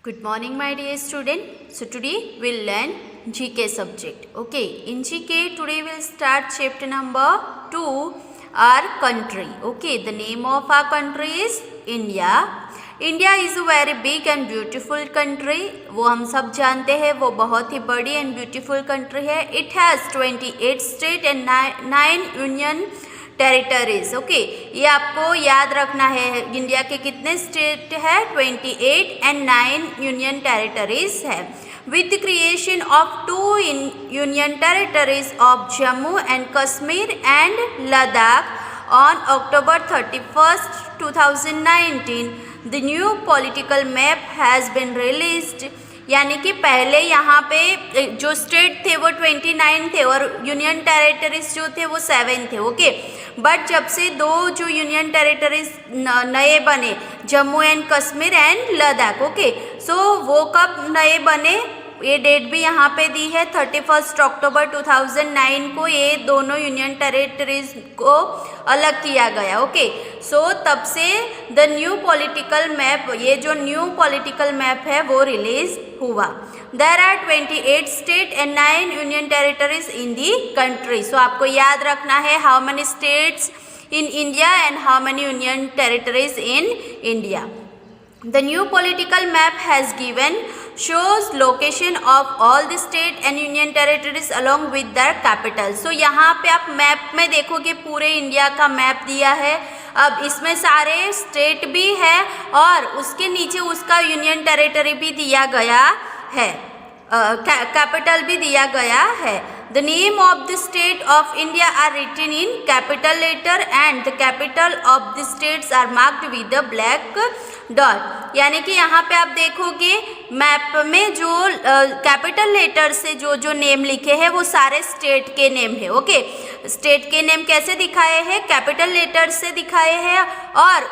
Good morning, my dear student. So today we'll learn GK subject. Okay, in GK today we'll start chapter number 2, our country. Okay, the name of our country is India. India is a very big and beautiful country. वो हम सब जानते हैं, वो बहुत ही बड़ी and beautiful country है. It has 28 state and 9 union territories. Okay, ये आपको याद रखना है. इंडिया के कितने स्टेट है? 28 एंड 9 यूनियन टेरिटरीज है. With the creation of 2 union territories of Jammu and Kashmir and Ladakh on October 31st 2019 the new political map has been released. यानी कि पहले यहाँ पे जो स्टेट थे वो 29 थे और यूनियन टेरिटरीज जो थे वो 7 थे. ओके, बट जब से 2 जो यूनियन टेरिटरीज नए बने, Jammu and Kashmir and Ladakh. Okay, so वो कब नए बने, ये डेट भी यहाँ पे दी है 31 अक्टूबर 2009 को ये दोनों यूनियन टेरिटरीज को अलग किया गया. ओके, सो तब से द न्यू पॉलिटिकल मैप, ये जो न्यू पॉलिटिकल मैप है वो रिलीज हुआ. There are 28 state and 9 union territories in the country. So आपको याद रखना है how many states in India and how many union territories in India. The new political map has given shows location of all the state and union territories along with their capital. So यहाँ पे आप map में देखोगे पूरे India का map दिया है. अब इसमें सारे स्टेट भी है और उसके नीचे उसका यूनियन टेरिटरी भी दिया गया है, कैपिटल भी दिया गया है. The name of the state of India are written in capital letter and the capital of the states are marked with a black dot. यानी कि यहाँ पे आप देखोगे मैप में जो कैपिटल लेटर से जो जो नेम लिखे हैं वो सारे स्टेट के नेम है. ओके, स्टेट के नेम कैसे दिखाए हैं? कैपिटल लेटर से दिखाए हैं और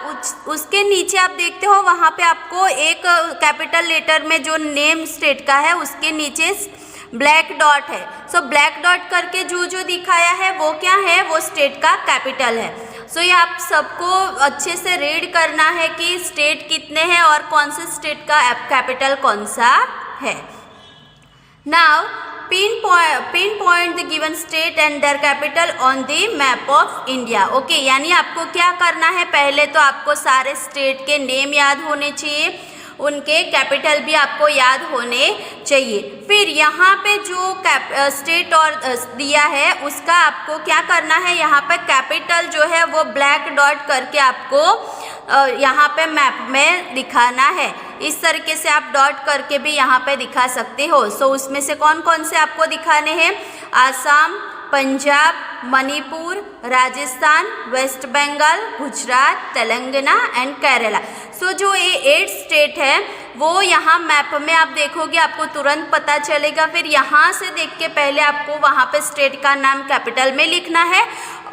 उसके नीचे आप देखते हो वहाँ पे आपको एक कैपिटल लेटर में जो नेम स्टेट का है उसके नीचे ब्लैक डॉट है. सो ब्लैक डॉट करके जो जो दिखाया है वो क्या है? वो स्टेट का कैपिटल है. सो ये आप सबको अच्छे से रीड करना है कि स्टेट कितने हैं और कौन से स्टेट का कैपिटल कौन सा है. Now pinpoint the given state and their capital on the map of India. Okay, यानी आपको क्या करना है? पहले तो आपको सारे स्टेट के नेम याद होने चाहिए, उनके कैपिटल भी आपको याद होने चाहिए. फिर यहाँ पे जो स्टेट और दिया है उसका आपको क्या करना है? यहाँ पे कैपिटल जो है वो ब्लैक डॉट करके आपको यहाँ पे मैप में दिखाना है. इस तरीके से आप डॉट करके भी यहाँ पे दिखा सकते हो. सो उसमें से कौन कौन से आपको दिखाने हैं? आसाम, पंजाब, मणिपुर, राजस्थान, वेस्ट बंगाल, गुजरात, तेलंगाना एंड केरला. सो जो ये 8 स्टेट है वो यहाँ मैप में आप देखोगे आपको तुरंत पता चलेगा. फिर यहाँ से देख के पहले आपको वहाँ पे स्टेट का नाम कैपिटल में लिखना है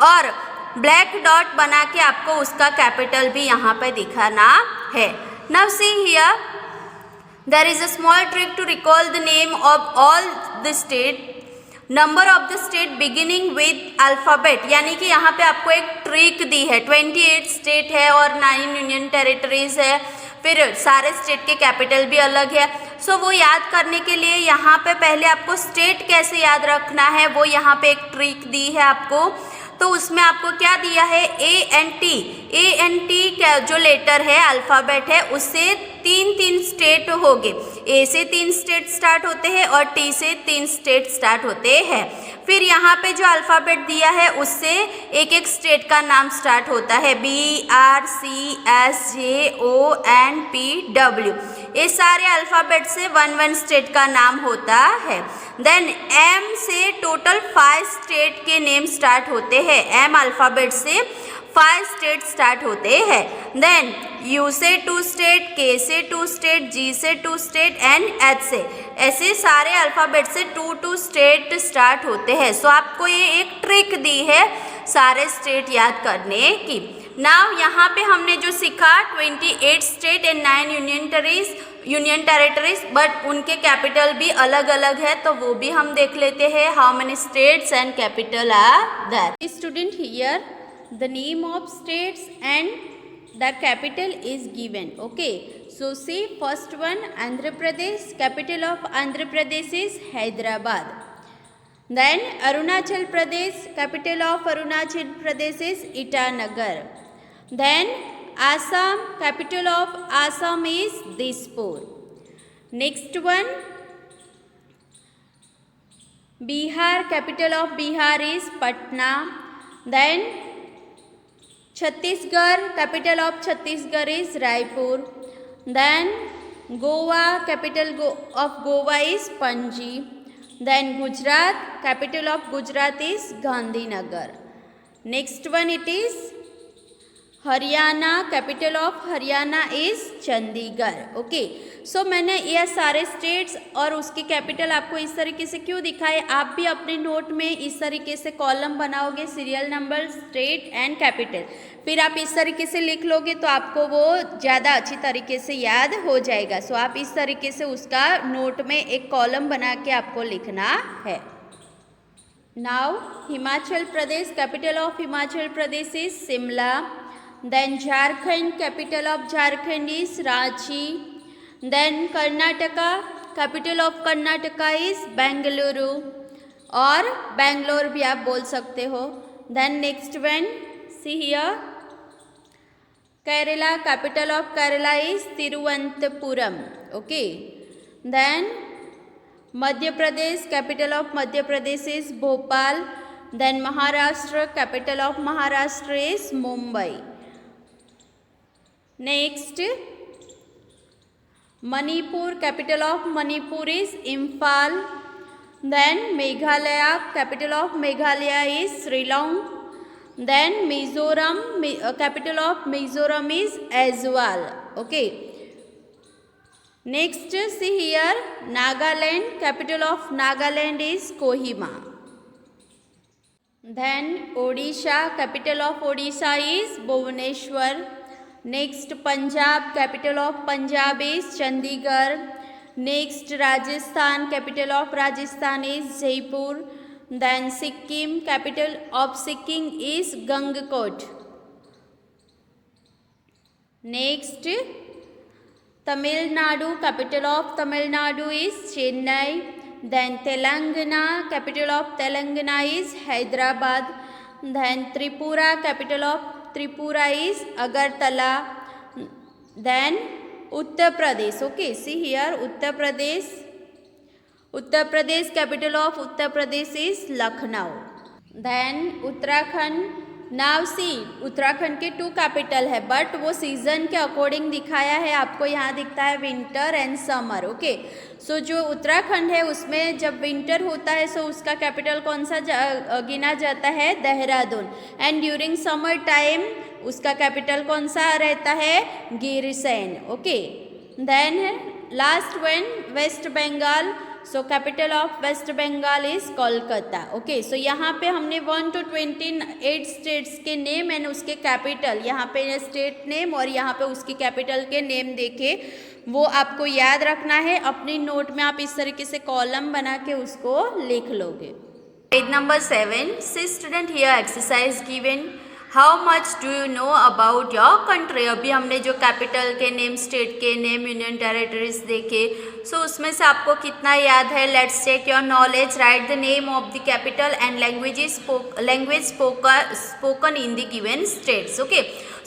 और ब्लैक डॉट बना के आपको उसका कैपिटल भी यहाँ पे दिखाना है. Now see here, there is a small trick to recall the name of all the state. Number of the state beginning with alphabet. यानी कि यहाँ पे आपको एक ट्रिक दी है. 28 स्टेट है और 9 यूनियन टेरिटरीज है, फिर सारे स्टेट के कैपिटल भी अलग है. सो वो याद करने के लिए यहाँ पे पहले आपको स्टेट कैसे याद रखना है वो यहाँ पे एक ट्रिक दी है आपको. तो उसमें आपको क्या दिया है? A&T क्या जो लेटर है, अल्फ़ाबेट है, उससे 3 स्टेट हो गए. ए से 3 स्टेट स्टार्ट होते हैं और टी से 3 स्टेट स्टार्ट होते हैं. फिर यहाँ पे जो अल्फ़ाबेट दिया है उससे एक स्टेट का नाम स्टार्ट होता है. BRCSJONPW. ये सारे अल्फ़ाबेट से 1 स्टेट का नाम होता है. देन M से टोटल 5 स्टेट के नेम स्टार्ट होते हैं. M अल्फ़ाबेट से 5 स्टेट स्टार्ट होते हैं. देन U से 2 स्टेट, K से 2 स्टेट, G से 2 स्टेट एंड H से, ऐसे सारे अल्फ़ाबेट से 2 स्टेट स्टार्ट होते हैं. सो आपको ये एक ट्रिक दी है सारे स्टेट याद करने की. नाउ यहाँ पे हमने जो सीखा 28 state and 9 union territories, but उनके कैपिटल भी अलग अलग है, तो वो भी हम देख लेते हैं. How many states and capital are there? Student here the name of states and the capital is given. Okay, so see first one, Andhra Pradesh, capital of Andhra Pradesh is Hyderabad. Then Arunachal Pradesh, capital of Arunachal Pradesh is Itanagar. Then Assam, capital of Assam is Dispur. Next one, Bihar, capital of Bihar is Patna. Then Chhattisgarh, capital of Chhattisgarh is Raipur. Then Goa, capital of Goa is Panji. Then Gujarat, capital of Gujarat is Gandhinagar. Next one it is Haryana, capital of Haryana is Chandigarh. Okay, so मैंने ये सारे states और उसकी capital आपको इस तरीके से क्यों दिखाए. आप भी अपने नोट में इस तरीके से कॉलम बनाओगे, serial number, state and capital. फिर आप इस तरीके से लिख लोगे तो आपको वो ज़्यादा अच्छी तरीके से याद हो जाएगा. सो आप इस तरीके से उसका नोट में एक कॉलम बना के आपको लिखना है. Now Himachal Pradesh, capital of Himachal Pradesh is Shimla. Then Jharkhand, capital of Jharkhand is Ranchi. Then Karnataka, capital of Karnataka is Bengaluru, और Bangalore भी आप बोल सकते हो. Then next one, see here, Kerala, capital of Kerala is Thiruvananthapuram. Okay. Then Madhya Pradesh, capital of Madhya Pradesh is Bhopal. Then Maharashtra, capital of Maharashtra is Mumbai. Next, Manipur, capital of Manipur is Imphal. Then Meghalaya, capital of Meghalaya is Shillong. Then Mizoram, capital of Mizoram is Aizawl. Okay. Next, see here, Nagaland, capital of Nagaland is Kohima. Then Odisha, capital of Odisha is Bhubaneswar. Next, Punjab, capital of Punjab is Chandigarh. Next, Rajasthan, capital of Rajasthan is Jaipur. Then Sikkim, capital of Sikkim is Gangkok. Next, Tamil Nadu, capital of Tamil Nadu is Chennai. Then Telangana, capital of Telangana is Hyderabad. Then Tripura, capital of Tripura is Agartala. Then Uttar Pradesh. Okay, see here, Uttar Pradesh. Uttar Pradesh, capital of Uttar Pradesh is Lucknow. Then Uttarakhand. Now see, Uttarakhand के 2 capital है, but वो season के according दिखाया है. आपको यहाँ दिखता है विंटर एंड समर. ओके, सो जो उत्तराखंड है उसमें जब विंटर होता है सो उसका कैपिटल कौन सा गिना जाता है, Dehradun. And during summer time उसका कैपिटल कौन सा रहता है, Gairsain. Okay. Then last one, West Bengal. So capital of West Bengal is Kolkata. Okay, so यहाँ पे हमने 1 to 28 स्टेट्स के नेम एंड उसके कैपिटल, यहाँ पे स्टेट नेम और यहाँ पे उसकी कैपिटल के नेम देखे, वो आपको याद रखना है. अपनी नोट में आप इस तरीके से कॉलम बना के उसको लिख लोगे. Page number 7, see student here exercise given. How much do you know about your country. अभी हमने जो कैपिटल के नेम, स्टेट के नेम, यूनियन टेरिटरीज देखे, सो उसमें से आपको कितना याद है. Let's check your knowledge. Write the name of the capital and language spoken in the given states. Okay,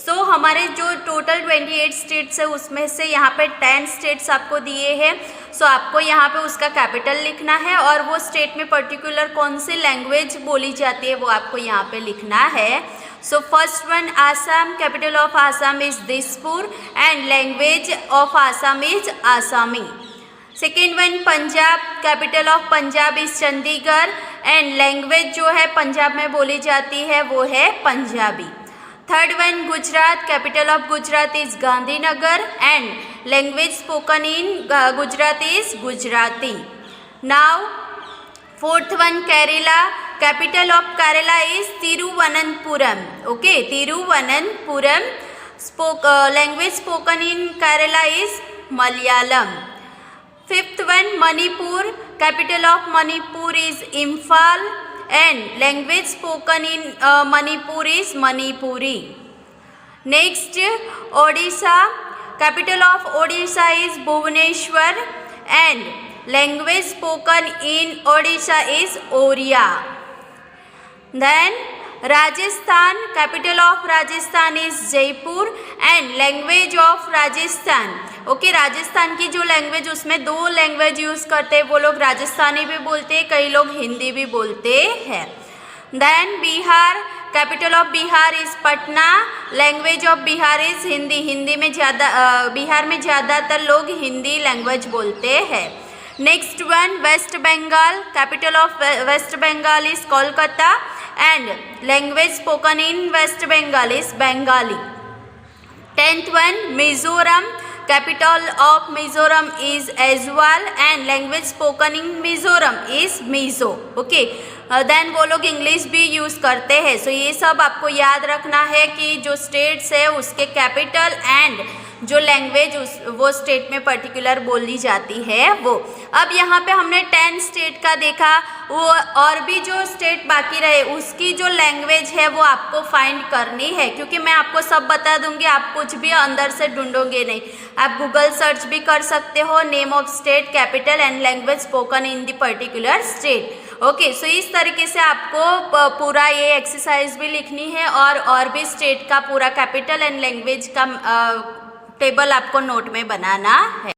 so हमारे जो टोटल 28 स्टेट्स है उसमें से यहाँ पे 10 स्टेट्स आपको दिए हैं. सो आपको यहाँ पे उसका कैपिटल लिखना है और वो स्टेट में पर्टिकुलर कौन सी लैंग्वेज बोली जाती है वो आपको यहाँ पे लिखना है. So first one, Assam, capital of Assam is Dispur and language of Assam is Assami. Second one, Punjab, capital of Punjab is Chandigarh and language जो है पंजाब में बोली जाती है वो है Punjabi. Third one, Gujarat, capital of Gujarat is Gandhinagar and language spoken in Gujarat is Gujarati. Now fourth one, Kerala, capital of Kerala is Thiruvananthapuram. Okay, Thiruvananthapuram. Language spoken in Kerala is Malayalam. Fifth one, Manipur, capital of Manipur is Imphal and language spoken in Manipur is Manipuri. Next Odisha, capital of Odisha is Bhubaneswar and language spoken in Odisha is Oriya. Then Rajasthan, capital of Rajasthan is Jaipur and language of Rajasthan. Okay, Rajasthan की जो language, उसमें 2 language use करते हैं वो लोग, राजस्थानी भी बोलते हैं, कई लोग हिंदी भी बोलते हैं. Then Bihar, capital of Bihar is Patna, language of Bihar is Hindi. Hindi में ज़्यादा बिहार में ज़्यादातर लोग हिंदी लैंग्वेज बोलते हैं. Next one West Bengal, capital of West Bengal is Kolkata and language spoken in West Bengal is Bengali. 10th one Mizoram, capital of Mizoram is Aizawl and language spoken in Mizoram is Mizo. Okay, then वो लोग इंग्लिश भी यूज़ करते हैं. सो ये सब आपको याद रखना है कि जो स्टेट्स है उसके कैपिटल एंड जो लैंग्वेज वो स्टेट में पर्टिकुलर बोली जाती है वो. अब यहाँ पे हमने 10 स्टेट का देखा, वो और भी जो स्टेट बाकी रहे उसकी जो लैंग्वेज है वो आपको फाइंड करनी है, क्योंकि मैं आपको सब बता दूंगी, आप कुछ भी अंदर से ढूंढोगे नहीं. आप गूगल सर्च भी कर सकते हो, name of state, capital and language spoken in the particular state. Okay, so इस तरीके से आपको पूरा ये एक्सरसाइज भी लिखनी है और भी स्टेट का पूरा कैपिटल एंड लैंग्वेज का टेबल आपको नोट में बनाना है.